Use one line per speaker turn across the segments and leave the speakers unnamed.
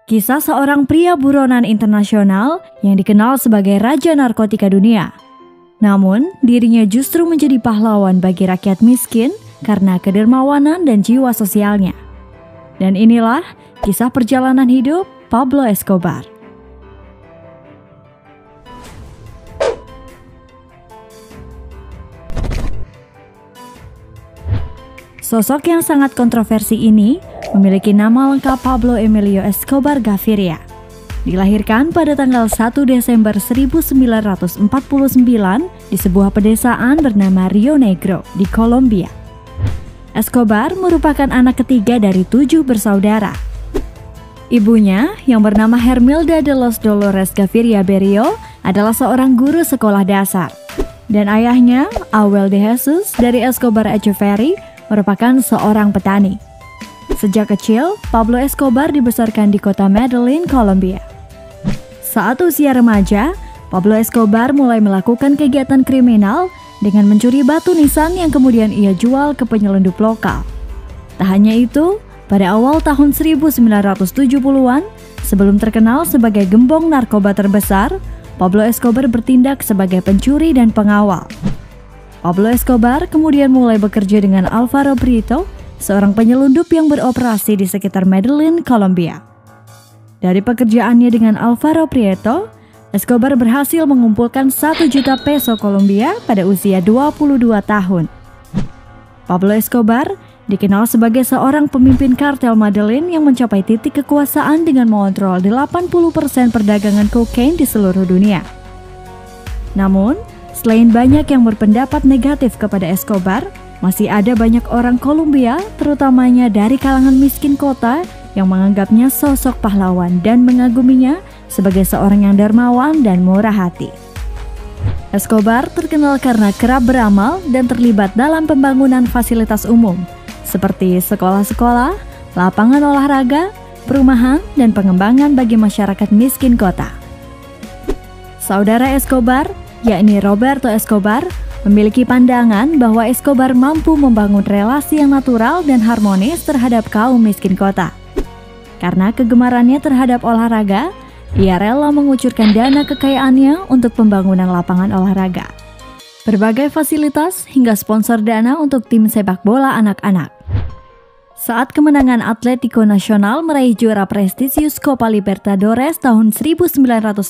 Kisah seorang pria buronan internasional yang dikenal sebagai raja narkotika dunia. Namun, dirinya justru menjadi pahlawan bagi rakyat miskin karena kedermawanan dan jiwa sosialnya. Dan inilah kisah perjalanan hidup Pablo Escobar. Sosok yang sangat kontroversi ini memiliki nama lengkap Pablo Emilio Escobar Gaviria. Dilahirkan pada tanggal 1 Desember 1949 di sebuah pedesaan bernama Rio Negro di Kolombia. Escobar merupakan anak ketiga dari 7 bersaudara. Ibunya yang bernama Hermilda de los Dolores Gaviria Berrio adalah seorang guru sekolah dasar. Dan ayahnya, Awel de Jesus dari Escobar Echeverry, merupakan seorang petani. Sejak kecil, Pablo Escobar dibesarkan di kota Medellin, Kolombia. Saat usia remaja, Pablo Escobar mulai melakukan kegiatan kriminal dengan mencuri batu nisan yang kemudian ia jual ke penyelundup lokal. Tak hanya itu, pada awal tahun 1970-an, sebelum terkenal sebagai gembong narkoba terbesar, Pablo Escobar bertindak sebagai pencuri dan pengawal. Pablo Escobar kemudian mulai bekerja dengan Alvaro Prieto, seorang penyelundup yang beroperasi di sekitar Medellin, Kolombia. Dari pekerjaannya dengan Alvaro Prieto, Escobar berhasil mengumpulkan 1 juta peso Kolombia pada usia 22 tahun. Pablo Escobar dikenal sebagai seorang pemimpin kartel Medellin yang mencapai titik kekuasaan dengan mengontrol 80% perdagangan kokain di seluruh dunia. Namun, selain banyak yang berpendapat negatif kepada Escobar, masih ada banyak orang Kolombia, terutamanya dari kalangan miskin kota, yang menganggapnya sosok pahlawan dan mengaguminya sebagai seorang yang dermawan dan murah hati. Escobar terkenal karena kerap beramal dan terlibat dalam pembangunan fasilitas umum, seperti sekolah-sekolah, lapangan olahraga, perumahan, dan pengembangan bagi masyarakat miskin kota. Saudara Escobar, yakni Roberto Escobar, memiliki pandangan bahwa Escobar mampu membangun relasi yang natural dan harmonis terhadap kaum miskin kota. Karena kegemarannya terhadap olahraga, ia rela mengucurkan dana kekayaannya untuk pembangunan lapangan olahraga, berbagai fasilitas hingga sponsor dana untuk tim sepak bola anak-anak. Saat kemenangan Atletico Nacional meraih juara prestisius Copa Libertadores tahun 1989,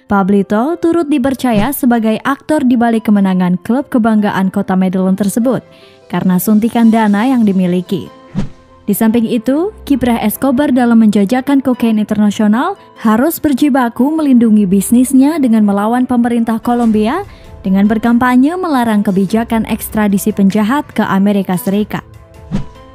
Pablito turut dipercaya sebagai aktor di balik kemenangan klub kebanggaan kota Medellin tersebut karena suntikan dana yang dimiliki. Di samping itu, kiprah Escobar dalam menjajakan kokain internasional harus berjibaku melindungi bisnisnya dengan melawan pemerintah Kolombia dengan berkampanye melarang kebijakan ekstradisi penjahat ke Amerika Serikat.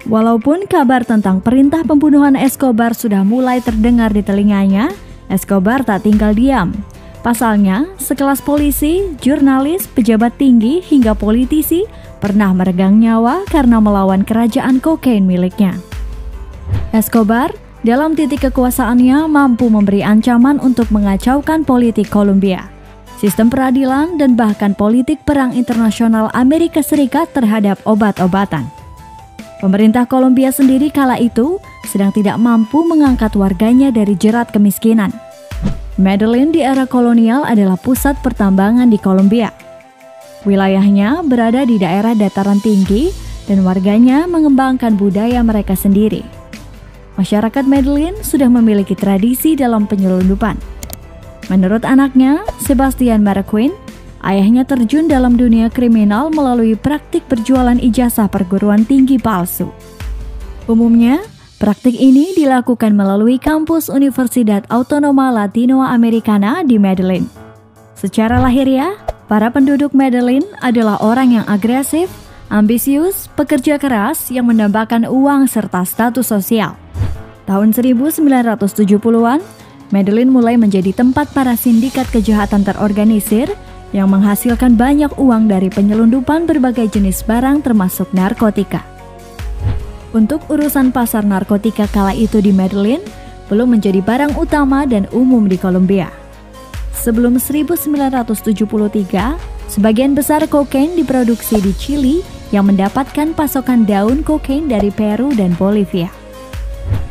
Walaupun kabar tentang perintah pembunuhan Escobar sudah mulai terdengar di telinganya, Escobar tak tinggal diam. Pasalnya, sekelas polisi, jurnalis, pejabat tinggi, hingga politisi pernah meregang nyawa karena melawan kerajaan kokain miliknya. Escobar, dalam titik kekuasaannya, mampu memberi ancaman untuk mengacaukan politik Kolombia, sistem peradilan, dan bahkan politik perang internasional Amerika Serikat terhadap obat-obatan. Pemerintah Kolombia sendiri kala itu sedang tidak mampu mengangkat warganya dari jerat kemiskinan. Medellin di era kolonial adalah pusat pertambangan di Kolombia. Wilayahnya berada di daerah dataran tinggi dan warganya mengembangkan budaya mereka sendiri. Masyarakat Medellin sudah memiliki tradisi dalam penyelundupan. Menurut anaknya, Sebastian Marroquin, ayahnya terjun dalam dunia kriminal melalui praktik berjualan ijazah perguruan tinggi palsu. Umumnya, praktik ini dilakukan melalui kampus Universidad Autónoma Latinoamericana di Medellin. Secara lahiriah, para penduduk Medellin adalah orang yang agresif, ambisius, pekerja keras yang mendambakan uang serta status sosial. Tahun 1970-an, Medellin mulai menjadi tempat para sindikat kejahatan terorganisir yang menghasilkan banyak uang dari penyelundupan berbagai jenis barang termasuk narkotika. Untuk urusan pasar narkotika kala itu di Medellin belum menjadi barang utama dan umum di Kolombia. Sebelum 1973, sebagian besar kokain diproduksi di Chili yang mendapatkan pasokan daun kokain dari Peru dan Bolivia.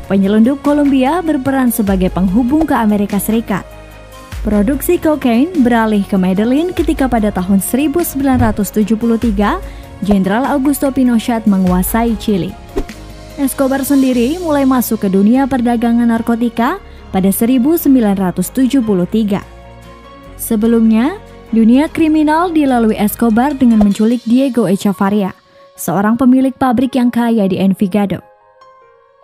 Penyelundup Kolombia berperan sebagai penghubung ke Amerika Serikat. Produksi kokain beralih ke Medellin ketika pada tahun 1973 Jenderal Augusto Pinochet menguasai Chili. Escobar sendiri mulai masuk ke dunia perdagangan narkotika pada 1973. Sebelumnya, dunia kriminal dilalui Escobar dengan menculik Diego Echevarria, seorang pemilik pabrik yang kaya di Envigado.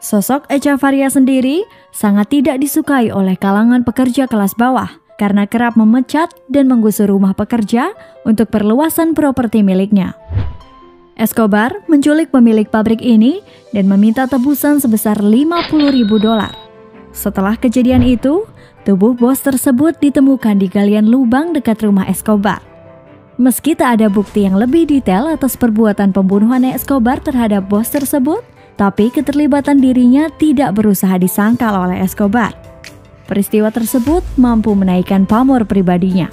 Sosok Echevarria sendiri sangat tidak disukai oleh kalangan pekerja kelas bawah karena kerap memecat dan menggusur rumah pekerja untuk perluasan properti miliknya. Escobar menculik pemilik pabrik ini dan meminta tebusan sebesar $50.000. Setelah kejadian itu, tubuh bos tersebut ditemukan di galian lubang dekat rumah Escobar. Meski tak ada bukti yang lebih detail atas perbuatan pembunuhan Escobar terhadap bos tersebut, tapi keterlibatan dirinya tidak berusaha disangkal oleh Escobar. Peristiwa tersebut mampu menaikkan pamor pribadinya.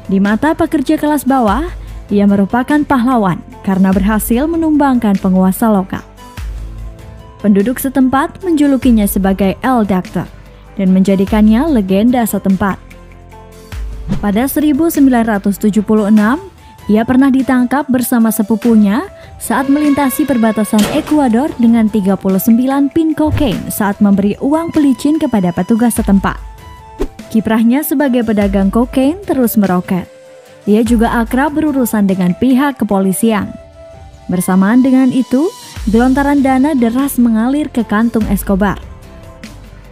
Di mata pekerja kelas bawah, ia merupakan pahlawan karena berhasil menumbangkan penguasa lokal. Penduduk setempat menjulukinya sebagai El Doctor dan menjadikannya legenda setempat. Pada 1976, ia pernah ditangkap bersama sepupunya saat melintasi perbatasan Ekuador dengan 39 pin kokain saat memberi uang pelicin kepada petugas setempat. Kiprahnya sebagai pedagang kokain terus meroket. Ia juga akrab berurusan dengan pihak kepolisian. Bersamaan dengan itu, gelontaran dana deras mengalir ke kantung Escobar.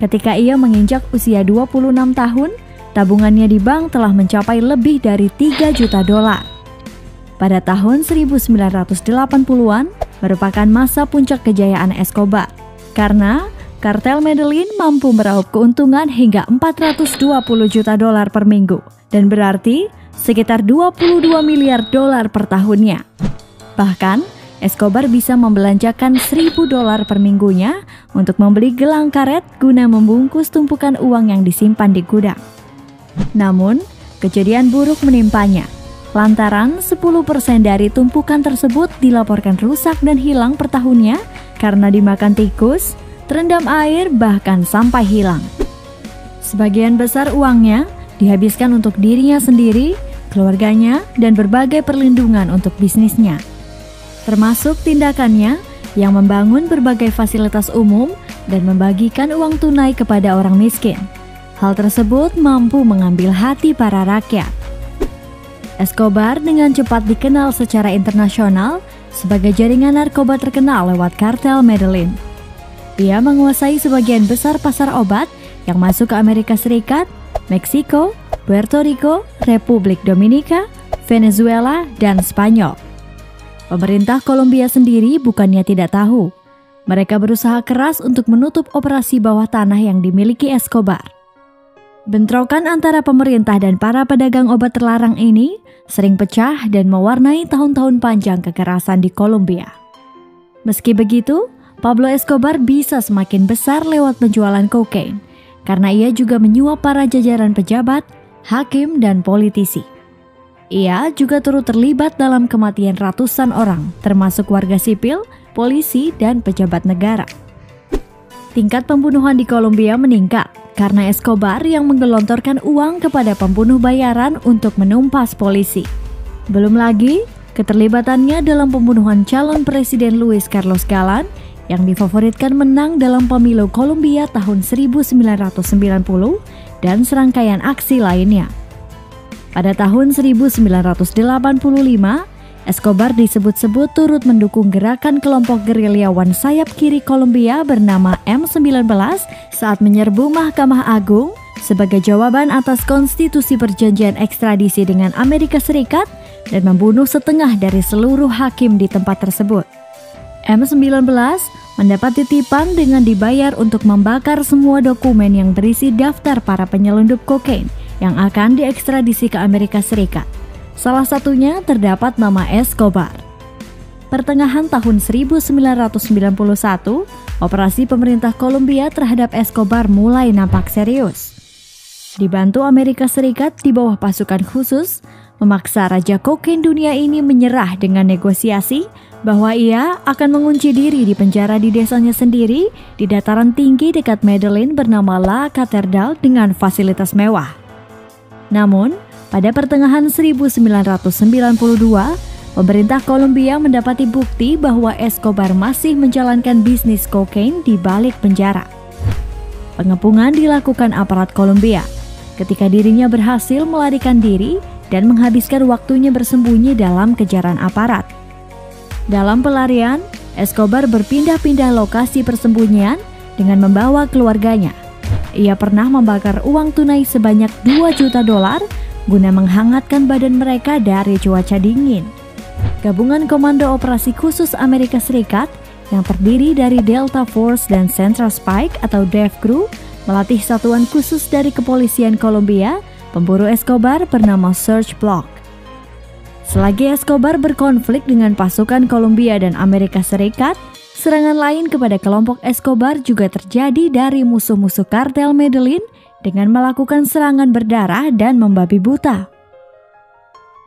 Ketika ia menginjak usia 26 tahun, tabungannya di bank telah mencapai lebih dari $3 juta. Pada tahun 1980-an merupakan masa puncak kejayaan Escobar, karena kartel Medellin mampu meraup keuntungan hingga $420 juta per minggu, dan berarti sekitar $22 miliar per tahunnya. Bahkan, Escobar bisa membelanjakan $1.000 per minggunya untuk membeli gelang karet guna membungkus tumpukan uang yang disimpan di gudang. Namun, kejadian buruk menimpanya, lantaran 10% dari tumpukan tersebut dilaporkan rusak dan hilang per tahunnya karena dimakan tikus, terendam air, bahkan sampai hilang. Sebagian besar uangnya dihabiskan untuk dirinya sendiri, keluarganya, dan berbagai perlindungan untuk bisnisnya. Termasuk tindakannya yang membangun berbagai fasilitas umum dan membagikan uang tunai kepada orang miskin. Hal tersebut mampu mengambil hati para rakyat. Escobar dengan cepat dikenal secara internasional sebagai jaringan narkoba terkenal lewat kartel Medellin. Ia menguasai sebagian besar pasar obat yang masuk ke Amerika Serikat, Meksiko, Puerto Rico, Republik Dominika, Venezuela, dan Spanyol. Pemerintah Kolombia sendiri bukannya tidak tahu. Mereka berusaha keras untuk menutup operasi bawah tanah yang dimiliki Escobar. Bentrokan antara pemerintah dan para pedagang obat terlarang ini sering pecah dan mewarnai tahun-tahun panjang kekerasan di Kolombia. Meski begitu, Pablo Escobar bisa semakin besar lewat penjualan kokain, karena ia juga menyuap para jajaran pejabat, hakim, dan politisi. Ia juga turut terlibat dalam kematian ratusan orang, termasuk warga sipil, polisi, dan pejabat negara. Tingkat pembunuhan di Kolombia meningkat karena Escobar yang menggelontorkan uang kepada pembunuh bayaran untuk menumpas polisi. Belum lagi, keterlibatannya dalam pembunuhan calon Presiden Luis Carlos Galán yang difavoritkan menang dalam pemilu Kolombia tahun 1990 dan serangkaian aksi lainnya. Pada tahun 1985, Escobar disebut-sebut turut mendukung gerakan kelompok gerilyawan sayap kiri Kolombia bernama M19 saat menyerbu Mahkamah Agung sebagai jawaban atas konstitusi perjanjian ekstradisi dengan Amerika Serikat dan membunuh setengah dari seluruh hakim di tempat tersebut. M19 mendapat titipan dengan dibayar untuk membakar semua dokumen yang berisi daftar para penyelundup kokain yang akan diekstradisi ke Amerika Serikat. Salah satunya terdapat nama Escobar. Pertengahan tahun 1991, operasi pemerintah Kolombia terhadap Escobar mulai nampak serius. Dibantu Amerika Serikat di bawah pasukan khusus, memaksa raja kokain dunia ini menyerah dengan negosiasi bahwa ia akan mengunci diri di penjara di desanya sendiri di dataran tinggi dekat Medellin bernama La Catedral dengan fasilitas mewah. Namun, pada pertengahan 1992, pemerintah Kolombia mendapati bukti bahwa Escobar masih menjalankan bisnis kokain di balik penjara. Pengepungan dilakukan aparat Kolombia ketika dirinya berhasil melarikan diri dan menghabiskan waktunya bersembunyi dalam kejaran aparat. Dalam pelarian, Escobar berpindah-pindah lokasi persembunyian dengan membawa keluarganya. Ia pernah membakar uang tunai sebanyak $2 juta guna menghangatkan badan mereka dari cuaca dingin. Gabungan Komando Operasi Khusus Amerika Serikat yang terdiri dari Delta Force dan Central Spike atau DEVCRU melatih satuan khusus dari kepolisian Kolombia pemburu Escobar bernama Search Block. Selagi Escobar berkonflik dengan pasukan Kolombia dan Amerika Serikat, serangan lain kepada kelompok Escobar juga terjadi dari musuh-musuh kartel Medellin dengan melakukan serangan berdarah dan membabi buta.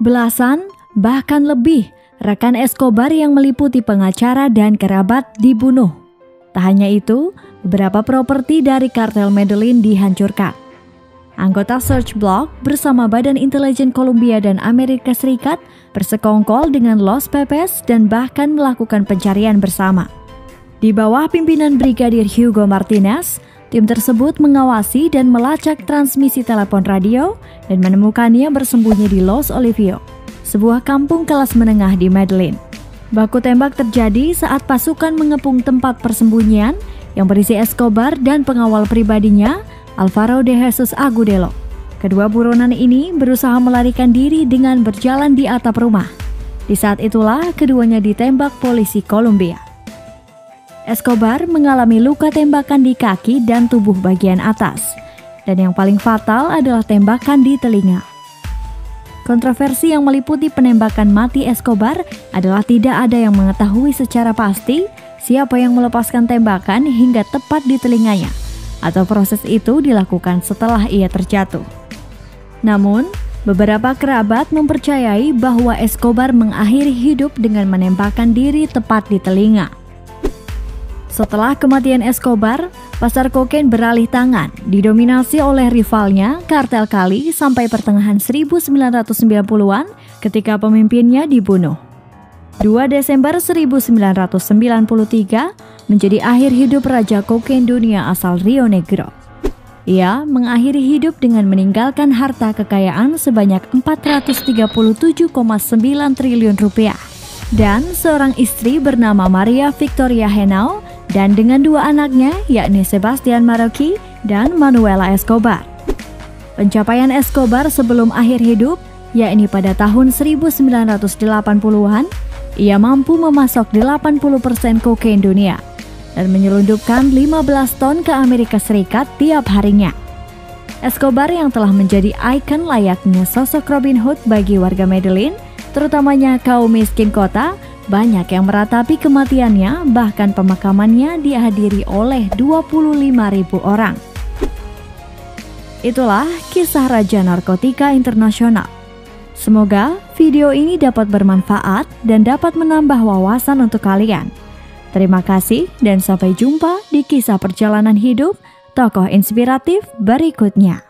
Belasan, bahkan lebih, rekan Escobar yang meliputi pengacara dan kerabat dibunuh. Tak hanya itu, beberapa properti dari kartel Medellin dihancurkan. Anggota Search Block bersama Badan Intelijen Kolombia dan Amerika Serikat bersekongkol dengan Los Pepes dan bahkan melakukan pencarian bersama. Di bawah pimpinan Brigadir Hugo Martinez, tim tersebut mengawasi dan melacak transmisi telepon radio dan menemukannya bersembunyi di Los Olivos, sebuah kampung kelas menengah di Medellin. Baku tembak terjadi saat pasukan mengepung tempat persembunyian yang berisi Escobar dan pengawal pribadinya, Alvaro de Jesus Agudelo. Kedua buronan ini berusaha melarikan diri dengan berjalan di atap rumah. Di saat itulah keduanya ditembak polisi Kolombia. Escobar mengalami luka tembakan di kaki dan tubuh bagian atas, dan yang paling fatal adalah tembakan di telinga. Kontroversi yang meliputi penembakan mati Escobar adalah tidak ada yang mengetahui secara pasti siapa yang melepaskan tembakan hingga tepat di telinganya, atau proses itu dilakukan setelah ia terjatuh. Namun, beberapa kerabat mempercayai bahwa Escobar mengakhiri hidup dengan menembakkan diri tepat di telinga. Setelah kematian Escobar, pasar kokain beralih tangan, didominasi oleh rivalnya, Kartel Cali sampai pertengahan 1990-an ketika pemimpinnya dibunuh. 2 Desember 1993 menjadi akhir hidup Raja Kokain dunia asal Rio Negro. Ia mengakhiri hidup dengan meninggalkan harta kekayaan sebanyak 437,9 triliun rupiah dan seorang istri bernama Maria Victoria Henao dan dengan 2 anaknya yakni Sebastian Marroquí dan Manuela Escobar. Pencapaian Escobar sebelum akhir hidup yakni pada tahun 1980-an, ia mampu memasok 80% kokain dunia dan menyelundupkan 15 ton ke Amerika Serikat tiap harinya. Escobar yang telah menjadi ikon layaknya sosok Robin Hood bagi warga Medellin, terutamanya kaum miskin kota, banyak yang meratapi kematiannya, bahkan pemakamannya dihadiri oleh 25.000 orang. Itulah kisah Raja Narkotika Internasional. Semoga video ini dapat bermanfaat dan dapat menambah wawasan untuk kalian. Terima kasih dan sampai jumpa di kisah perjalanan hidup tokoh inspiratif berikutnya.